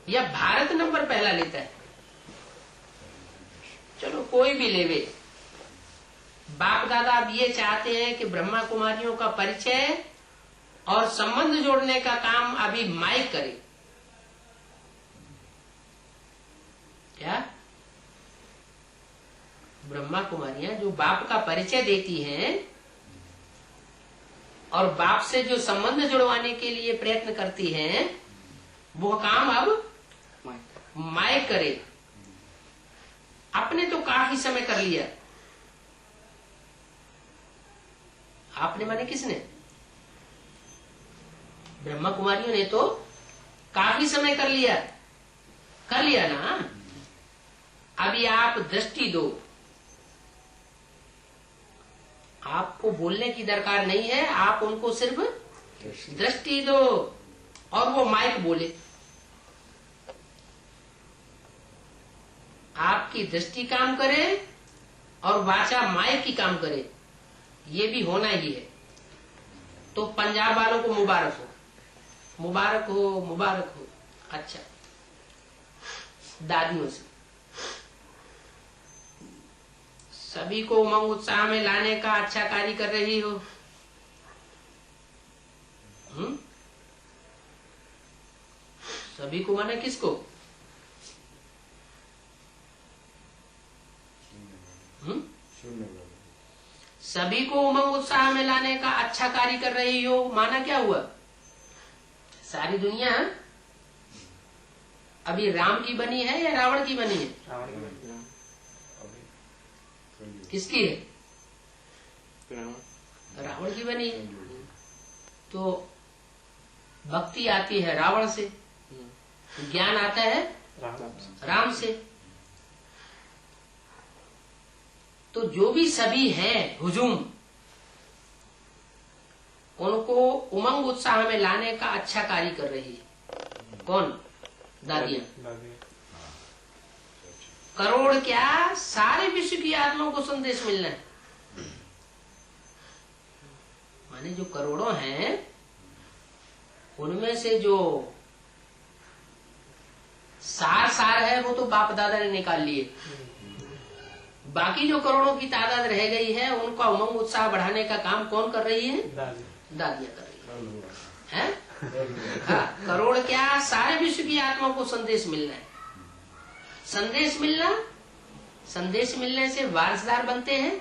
[SPEAKER 1] या भारत नंबर पहला लेता है। चलो कोई भी लेवे। बाप दादा अब ये चाहते हैं कि ब्रह्मा कुमारियों का परिचय और संबंध जोड़ने का काम अभी माइक करे। क्या ब्रह्मा कुमारियां जो बाप का परिचय देती हैं और बाप से जो संबंध जुड़वाने के लिए प्रयत्न करती हैं, वो काम अब माइक करे। आपने तो काफी समय कर लिया। आपने माने किसने? ब्रह्मा कुमारियों ने तो काफी समय कर लिया ना। अभी आप दृष्टि दो। आपको बोलने की दरकार नहीं है, आप उनको सिर्फ दृष्टि दो और वो माइक बोले। आपकी दृष्टि काम करे और वाचा माइक की काम करे, ये भी होना ही है। तो पंजाब वालों को मुबारक हो, मुबारक हो, मुबारक हो। अच्छा, दादियों से सभी को उमंग उत्साह में लाने का अच्छा कार्य कर रही हो। सभी को माने किसको? सभी को उमंग उत्साह में लाने का अच्छा कार्य कर रही हो, माना क्या हुआ? सारी दुनिया अभी राम की बनी है या रावण की बनी है? किसकी है? रावण की बनी है। तो भक्ति आती है रावण से, ज्ञान आता है राम से। तो जो भी सभी है हुजूम, उनको उमंग उत्साह में लाने का अच्छा कार्य कर रही है। कौन? दादियां। करोड़ क्या, सारे विश्व की आत्माओं को संदेश मिलना है। माने जो करोड़ों हैं उनमें से जो सार है वो तो बाप दादा ने निकाल लिए। बाकी जो करोड़ों की तादाद रह गई है उनका उमंग उत्साह बढ़ाने का काम कौन कर रही है? दादियां कर रही है। हाँ, करोड़ क्या, सारे विश्व की आत्माओं को संदेश मिलना है। संदेश मिलना, संदेश मिलने से वारसदार बनते हैं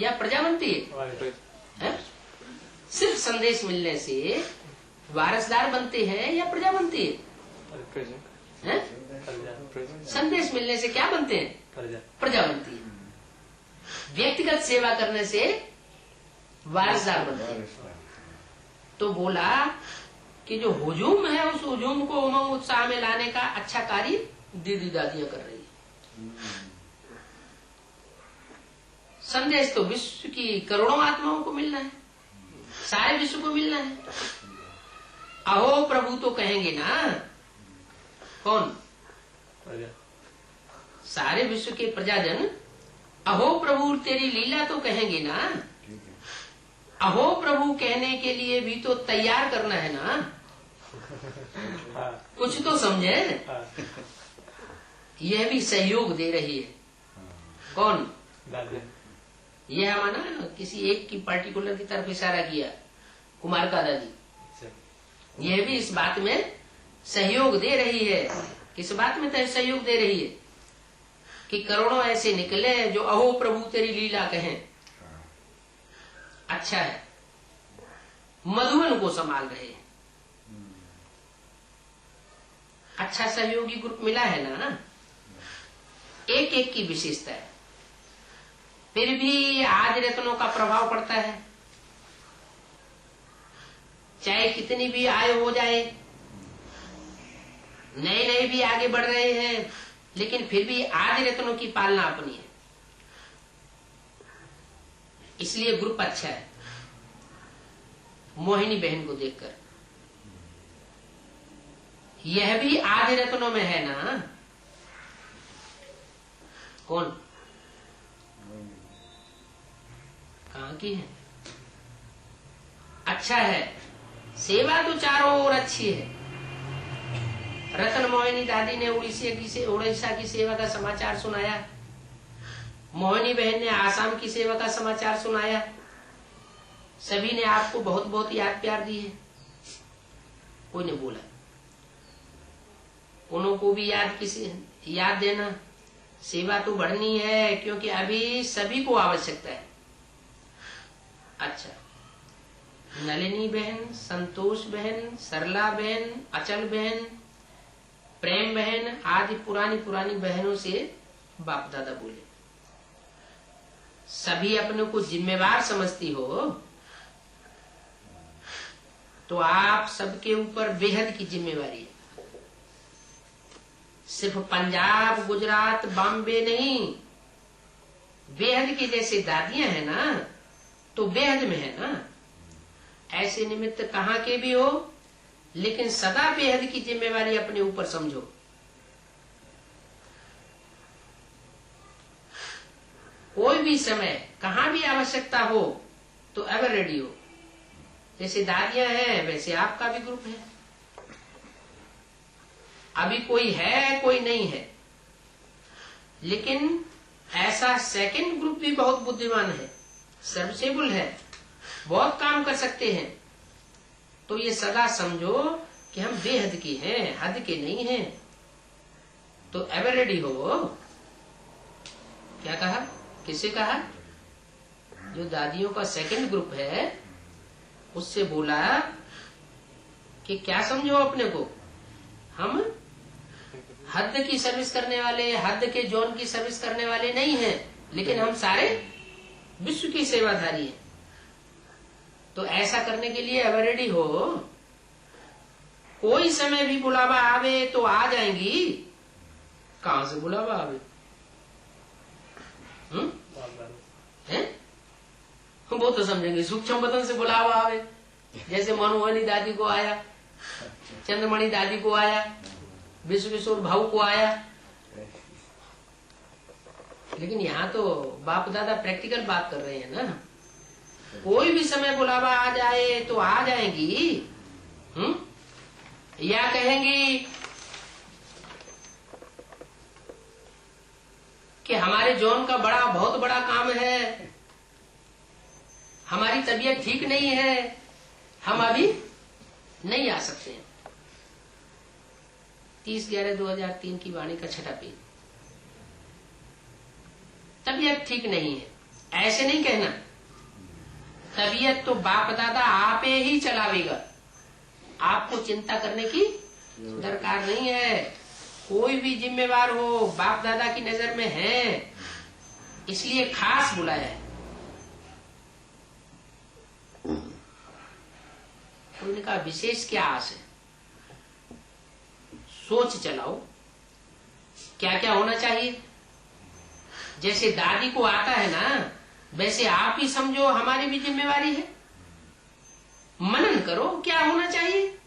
[SPEAKER 1] या प्रजा बनती है? सिर्फ संदेश मिलने से वारसदार बनते हैं या प्रजा बनती है? संदेश मिलने से क्या बनते हैं? प्रजा बनती है। व्यक्तिगत सेवा करने से वारसदार बनते हैं। तो बोला कि जो हुजूम है उस हुजूम को उमंग उत्साह में लाने का अच्छा कार्य दीदी दादियां कर रही है। संदेश तो विश्व की करोड़ों आत्माओं को मिलना है, सारे विश्व को मिलना है। अहो प्रभु तो कहेंगे ना। कौन? सारे विश्व के प्रजाजन अहो प्रभु तेरी लीला तो कहेंगे ना। अहो प्रभु कहने के लिए भी तो तैयार करना है ना। कुछ तो समझे। यह भी सहयोग दे रही है। कौन? यह माना किसी एक की पार्टिकुलर की तरफ इशारा किया, कुमार का दादी। यह भी इस बात में सहयोग दे रही है। किस बात में सहयोग दे रही है? कि करोड़ों ऐसे निकले जो अहो प्रभु तेरी लीला कहें। अच्छा है, मधुबन को संभाल रहे हैं। अच्छा सहयोगी ग्रुप मिला है ना। एक एक की विशेषता है, फिर भी आज रत्नों का प्रभाव पड़ता है। चाहे कितनी भी आयु हो जाए, नए नए भी आगे बढ़ रहे हैं, लेकिन फिर भी आदि रत्नों की पालना अपनी है। इसलिए ग्रुप अच्छा है। मोहिनी बहन को देखकर यह भी आदि रत्नों में है ना। कौन? कहाँ की है? अच्छा है, सेवा तो चारों ओर अच्छी है। रतन मोहिनी दादी ने उड़ीसा की सेवा का समाचार सुनाया। मोहिनी बहन ने आसाम की सेवा का समाचार सुनाया। सभी ने आपको बहुत बहुत याद प्यार दी है। कोई ने बोला उनको भी याद देना। सेवा तो बढ़नी है, क्योंकि अभी सभी को आवश्यकता है। अच्छा, नलिनी बहन, संतोष बहन, सरला बहन, अचल बहन, प्रेम बहन आदि पुरानी पुरानी बहनों से बाप दादा बोले, सभी अपने को जिम्मेवार समझती हो तो आप सबके ऊपर बेहद की जिम्मेवारी है। सिर्फ पंजाब, गुजरात, बॉम्बे नहीं, बेहद की जैसे दादियां हैं ना, तो बेहद में है ना। ऐसे निमित्त कहाँ के भी हो, लेकिन सदा बेहद की जिम्मेवारी अपने ऊपर समझो। कोई भी समय कहाँ भी आवश्यकता हो तो एवर रेडी हो। जैसे दादियां हैं वैसे आपका भी ग्रुप है। अभी कोई है कोई नहीं है, लेकिन ऐसा सेकंड ग्रुप भी बहुत बुद्धिमान है, सर्विसेबल है, बहुत काम कर सकते हैं। तो ये सदा समझो कि हम बेहद की हैं, हद के नहीं हैं। तो एवर रेडी हो। क्या कहा? किसे कहा? जो दादियों का सेकंड ग्रुप है उससे बोला कि क्या समझो अपने को, हम हद की सर्विस करने वाले, हद के जोन की सर्विस करने वाले नहीं हैं, लेकिन हम सारे विश्व की सेवाधारी हैं। तो ऐसा करने के लिए एवर रेडी हो। कोई समय भी बुलावा आवे तो आ जाएंगी। कहां से बुलावा आवे? हैं? वो तो समझेंगे सूक्ष्म बदन से बुलावा आवे, जैसे मनोहनी दादी को आया, चंद्रमणि दादी को आया, विश्व किशोर भाऊ को आया। लेकिन यहाँ तो बाप दादा प्रैक्टिकल बात कर रहे हैं ना। कोई भी समय बुलावा आ जाए तो आ जाएंगी। या कहेंगी कि हमारे जोन का बहुत बड़ा काम है, हमारी तबीयत ठीक नहीं है, हम अभी नहीं आ सकते हैं। 30/11/2003 की वाणी का छठा पेज। तबीयत ठीक नहीं है, ऐसे नहीं कहना। तबीयत तो बाप दादा आपे ही चलावेगा, आपको चिंता करने की दरकार नहीं है। कोई भी जिम्मेवार हो बाप दादा की नजर में है, इसलिए खास बुलाया है। उन्होंने कहा विशेष क्या आस है, सोच चलाओ क्या क्या होना चाहिए। जैसे दादी को आता है ना, वैसे आप ही समझो हमारी भी जिम्मेवारी है। मनन करो क्या होना चाहिए।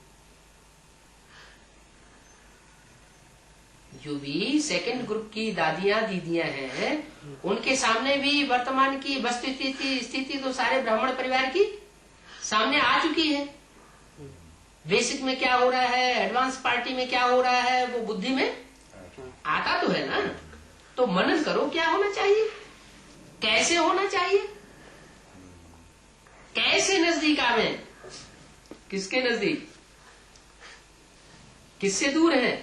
[SPEAKER 1] जो भी सेकंड ग्रुप की दादियां दीदियां हैं, उनके सामने भी वर्तमान की वस्तु स्थिति तो सारे ब्राह्मण परिवार की सामने आ चुकी है। बेसिक में क्या हो रहा है, एडवांस पार्टी में क्या हो रहा है, वो बुद्धि में आता तो है ना। तो मनन करो क्या होना चाहिए, कैसे होना चाहिए, कैसे नजदीक आवे, किसके नजदीक, किससे दूर है?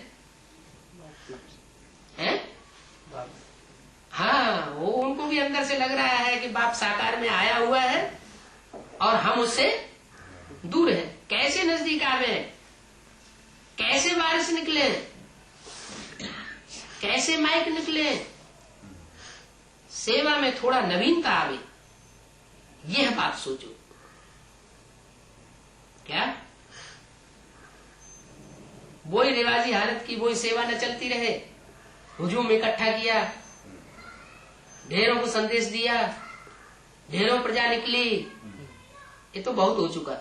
[SPEAKER 1] हाँ, वो उनको भी अंदर से लग रहा है कि बाप साकार में आया हुआ है और हम उससे दूर हैं। कैसे नजदीक आवे, कैसे बारिश निकले, कैसे माइक निकले, सेवा में थोड़ा नवीनता आवे, यह बात सोचो। क्या वही रिवाजी हालत की वही सेवा न चलती रहे? हुजूम इकट्ठा किया, ढेरों को संदेश दिया, ढेरों प्रजा निकली, ये तो बहुत हो चुका।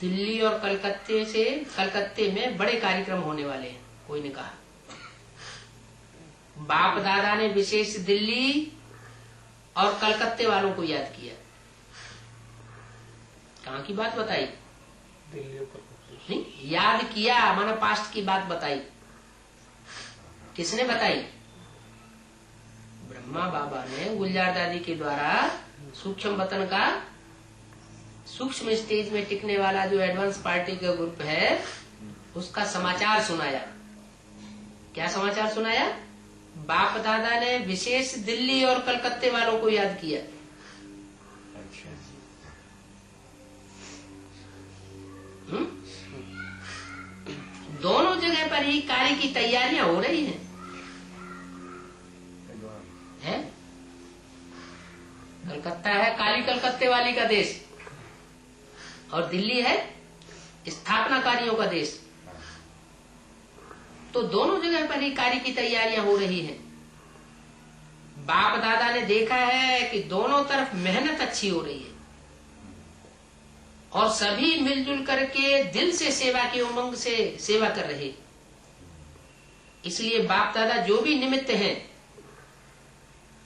[SPEAKER 1] दिल्ली और कलकत्ते में बड़े कार्यक्रम होने वाले हैं, कोई ने कहा। बाप दादा ने विशेष दिल्ली और कलकत्ते वालों को याद किया। कहाँ की बात बताई? नहीं, याद किया माना पास्ट की बात बताई। किसने बताई? ब्रह्मा बाबा ने गुलजार दादी के द्वारा सूक्ष्म वतन का सूक्ष्म स्टेज में टिकने वाला जो एडवांस पार्टी का ग्रुप है, उसका समाचार सुनाया। क्या समाचार सुनाया? बाप दादा ने विशेष दिल्ली और कलकत्ते वालों को याद किया। दोनों जगह पर ही कार्य की तैयारियां हो रही हैं। कलकत्ता है काली कलकत्ते वाली का देश और दिल्ली है स्थापनाकारियों का देश। तो दोनों जगह पर ही कार्य की तैयारियां हो रही हैं। बाप दादा ने देखा है कि दोनों तरफ मेहनत अच्छी हो रही है और सभी मिलजुल करके दिल से सेवा की उमंग से सेवा कर रहे। इसलिए बाप दादा जो भी निमित्त हैं,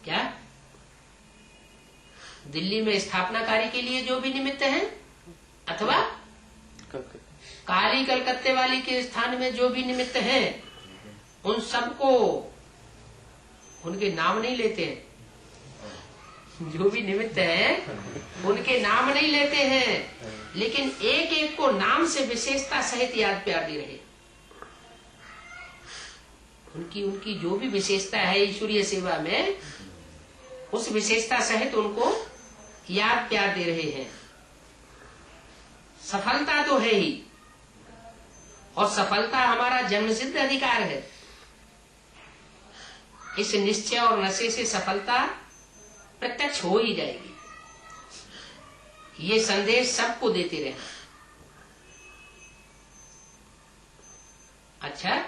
[SPEAKER 1] क्या दिल्ली में स्थापना कार्य के लिए जो भी निमित्त हैं, अथवा काली कलकत्ते वाली के स्थान में जो भी निमित्त हैं, उन सबको उनके नाम नहीं लेते हैं, जो भी निमित्त हैं उनके नाम नहीं लेते हैं, लेकिन एक एक को नाम से विशेषता सहित याद प्यार दे रहे। उनकी उनकी जो भी विशेषता है ईश्वरीय सेवा में, उस विशेषता सहित उनको याद प्यार दे रहे हैं। सफलता तो है ही, और सफलता हमारा जन्मसिद्ध अधिकार है। इस निश्चय और नशे से सफलता प्रत्यक्ष हो ही जाएगी। ये संदेश सबको देते रहना। अच्छा,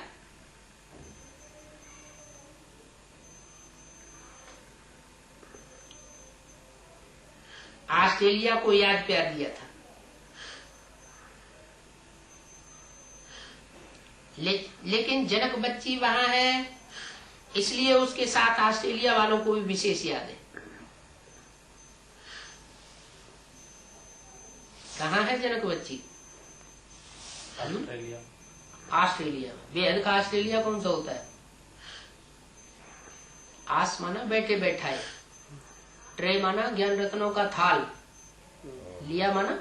[SPEAKER 1] ऑस्ट्रेलिया को याद प्यार दिया था, लेकिन जनक बच्ची वहां है, इसलिए उसके साथ ऑस्ट्रेलिया वालों को भी विशेष याद है। कहाँ है जनक बच्ची?
[SPEAKER 2] ऑस्ट्रेलिया।
[SPEAKER 1] ऑस्ट्रेलिया। बेहद का ऑस्ट्रेलिया कौन सा होता है? आस माना बैठे बैठाए, ट्रे माना ज्ञान रत्नों का थाल, लिया माना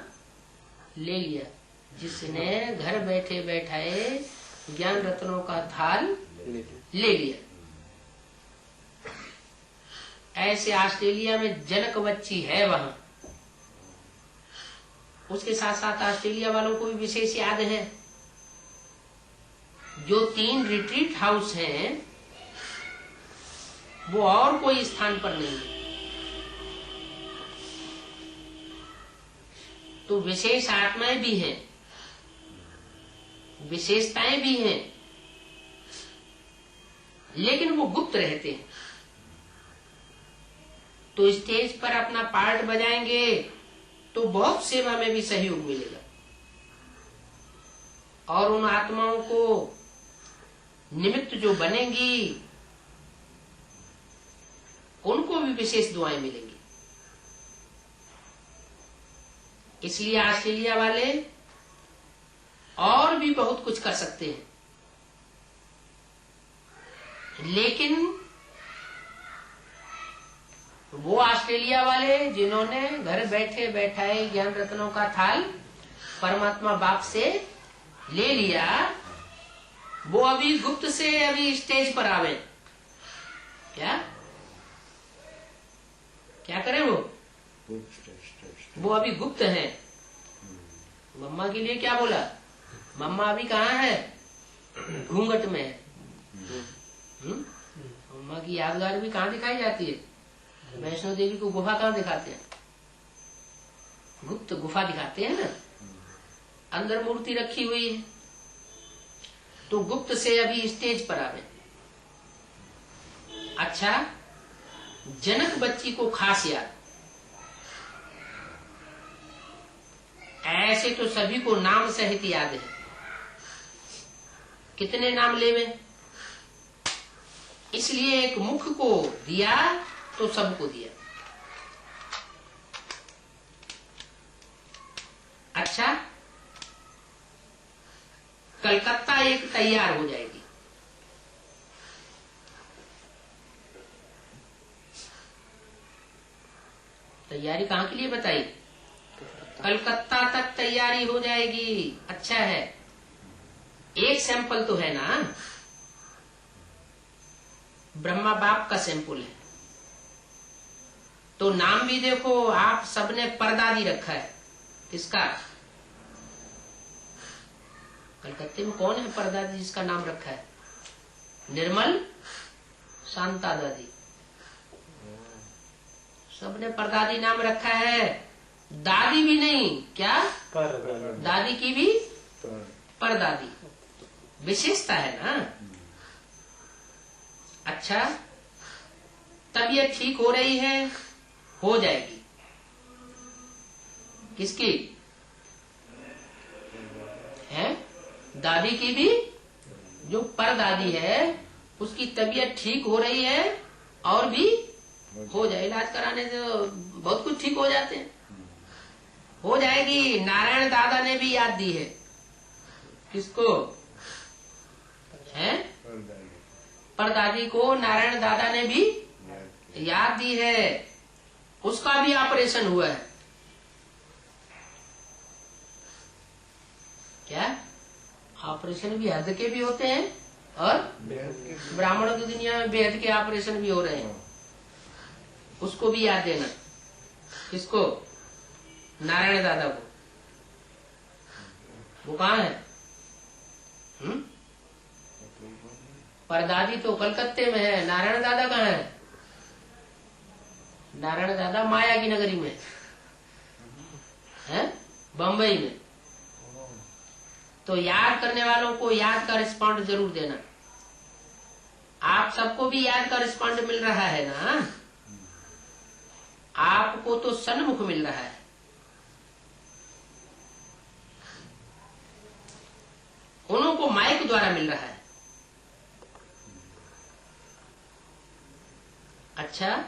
[SPEAKER 1] ले लिया। जिसने घर बैठे बैठाए ज्ञान रत्नों का थाल ले लिया। ऐसे ऑस्ट्रेलिया में जनक बच्ची है वहां। उसके साथ साथ ऑस्ट्रेलिया वालों को भी विशेष याद है। जो 3 रिट्रीट हाउस हैं वो और कोई स्थान पर नहीं है। तो विशेष आत्माएं भी हैं, विशेषताएं भी हैं, लेकिन वो गुप्त रहते हैं। तो स्टेज पर अपना पार्ट बजाएंगे तो बहुत सेवा में भी सहयोग मिलेगा, और उन आत्माओं को निमित्त जो बनेंगी उनको भी विशेष दुआएं मिलेंगी। इसलिए ऑस्ट्रेलिया वाले और भी बहुत कुछ कर सकते हैं, लेकिन वो ऑस्ट्रेलिया वाले जिन्होंने घर बैठे बैठाए ज्ञान रत्नों का थाल परमात्मा बाप से ले लिया, वो अभी गुप्त से अभी स्टेज पर आवे। क्या क्या करें? वो अभी गुप्त हैं। मम्मा के लिए क्या बोला? मम्मा अभी कहाँ है? घूंघट में है। मम्मा की यादगार भी कहाँ दिखाई जाती है? वैष्णो देवी को गुफा कहाँ दिखाते हैं? गुप्त गुफा दिखाते हैं ना, अंदर मूर्ति रखी हुई है। तो गुप्त से अभी स्टेज पर आवे। अच्छा, जनक बच्ची को खास याद। ऐसे तो सभी को नाम सहित याद है। कितने नाम लेवे? इसलिए एक मुख को दिया तो सबको दिया। अच्छा, कलकत्ता एक तैयार हो जाएगी। तैयारी कहाँ के लिए बताई? कलकत्ता तक तैयारी हो जाएगी। अच्छा है, एक सैंपल तो है ना, ब्रह्मा बाप का सैंपल है। तो नाम भी देखो, आप सबने परदादी रखा है। किसका? कलकत्ते में कौन है परदादी जिसका नाम रखा है? निर्मल शांता दादी। सबने परदादी नाम रखा है। दादी भी नहीं, क्या दादी की भी परदादी। विशेषता है ना। अच्छा, तबीयत ठीक हो रही है, हो जाएगी। किसकी है? दादी की भी, जो परदादी है उसकी तबीयत ठीक हो रही है, और भी हो जाए। इलाज कराने से बहुत कुछ ठीक हो जाते हैं। हो जाएगी। नारायण दादा ने भी याद दी है। किसको है? परदादी को नारायण दादा ने भी याद दी है। उसका भी ऑपरेशन हुआ है। क्या ऑपरेशन भी हद के भी होते हैं और ब्राह्मणों की दुनिया में बेहद के ऑपरेशन भी हो रहे हैं। उसको भी याद देना। किसको? नारायण दादा को। वो कहाँ है? परदादी तो कलकत्ते में है, नारायण दादा कहाँ है? नारायण दादा माया की नगरी में है, बम्बई में। तो याद करने वालों को याद का रिस्पॉन्ड जरूर देना। आप सबको भी याद का रिस्पॉन्ड मिल रहा है ना? आपको तो सन्मुख मिल रहा है। उनको माइक द्वारा मिल रहा है। अच्छा,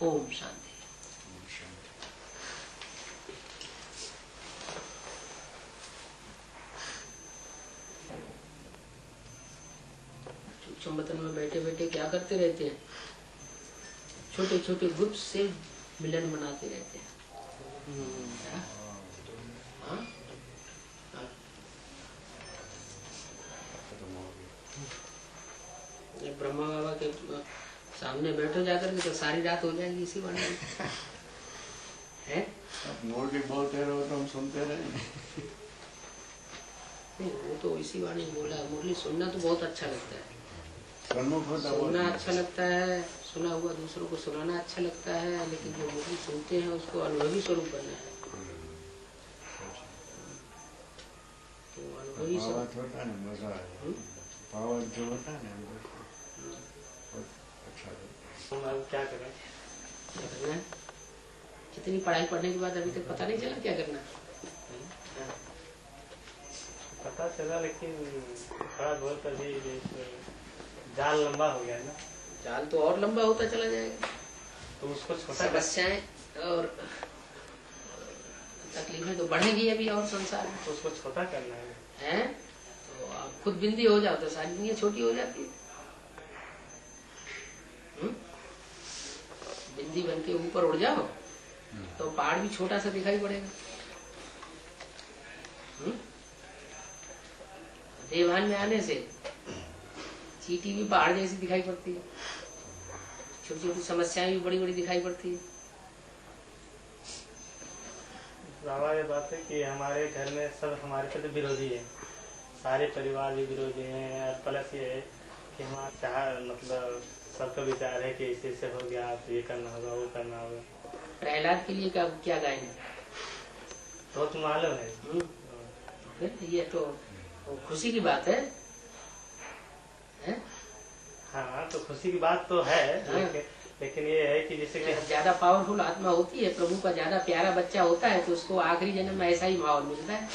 [SPEAKER 1] ओम शांति। वतन में बैठे बैठे क्या करते रहते हैं? छोटे छोटे ग्रुप से मिलन बनाते रहते हैं। ब्रह्मा बाबा के सामने बैठो जाकर के तो सारी रात हो जाएगी इसी वाले में। है
[SPEAKER 5] मोटी बोलते रहो तो हम सुनते रहे।
[SPEAKER 1] वो तो इसी वाणी बोला। मुरली सुनना तो बहुत अच्छा लगता है। सुनना अच्छा लगता है, सुना हुआ दूसरों को सुनाना अच्छा लगता है, लेकिन जो मुरली सुनते हैं उसको अनुभवी स्वरूप बनना है। तो अनुभवी स्वरूप
[SPEAKER 5] होता है, मजा है। पावर जो होता है ना अच्छा लगता है।
[SPEAKER 2] क्या करें?
[SPEAKER 1] क्या करना है? कितनी पढ़ाई पढ़ने के बाद अभी तक पता नहीं चला क्या करना?
[SPEAKER 2] पता चला, लेकिन थोड़ा बहुत अभी जाल लंबा हो गया ना।
[SPEAKER 1] जाल तो और लंबा होता चला जाएगा।
[SPEAKER 2] तो उसको छोटा
[SPEAKER 1] समस्याएं और तकलीफें तो बढ़ेंगी अभी और संसार में।
[SPEAKER 2] तो उसको छोटा करना है।
[SPEAKER 1] तो आप खुद बिंदी हो जाओ तो सारी दुनिया छोटी हो जाती है। बिंदी बन के ऊपर उड़ जाओ तो पहाड़ भी छोटा सा दिखाई पड़ेगा। देवान में आने से चींटी भी पहाड़ जैसी दिखाई पड़ती है। छोटी छोटी समस्याएं भी बड़ी बड़ी दिखाई पड़ती है।
[SPEAKER 2] बाबा ये बात है कि हमारे घर में सब हमारे से तो विरोधी है। सारे परिवार भी विरोधी हैं। और प्लस ये है कि हमारा चाह मतलब सबका विचार है कि ऐसे हो गया तो ये करना होगा वो करना होगा।
[SPEAKER 1] प्रहलाद के लिए क्या गाएंगे?
[SPEAKER 2] तो तुम मालूम है।
[SPEAKER 1] ये तो खुशी की बात है।
[SPEAKER 2] हाँ, तो खुशी की बात तो है।
[SPEAKER 1] हाँ।
[SPEAKER 2] लेकिन ये है कि जैसे कि
[SPEAKER 1] ज्यादा पावरफुल आत्मा होती है, प्रभु का ज्यादा प्यारा बच्चा होता है तो उसको आखिरी जन्म में ऐसा ही माहौल मिलता है।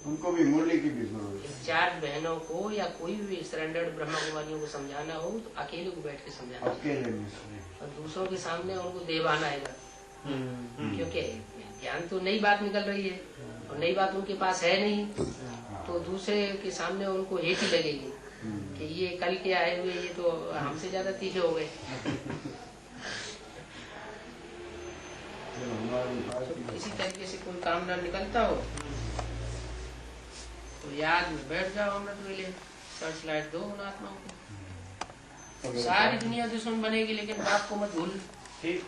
[SPEAKER 5] उनको भी मुरली की भी जरूरत है।
[SPEAKER 1] 4 बहनों को या कोई भी सरेंडर्ड ब्रह्मा कुमारियों को समझाना हो तो अकेले को बैठ के समझाना,
[SPEAKER 5] अकेले में सुने।
[SPEAKER 1] और दूसरों के सामने उनको देवाना आएगा। क्योंकि ज्ञान तो नई बात निकल रही है और नई बात उनके पास है नहीं, तो दूसरे के सामने उनको हेट ही लगेगी कि ये कल के आए हुए ये तो हमसे ज्यादा तीखे हो गए। इसी तरीके से कोई काम ना निकलता हो तो याद में बैठ जाओ अमृत वेले, सर्च लाइट दो उन आत्माओं को। सारी दुनिया दुश्मन बनेगी लेकिन बाप को मत भूल।
[SPEAKER 2] ठीक।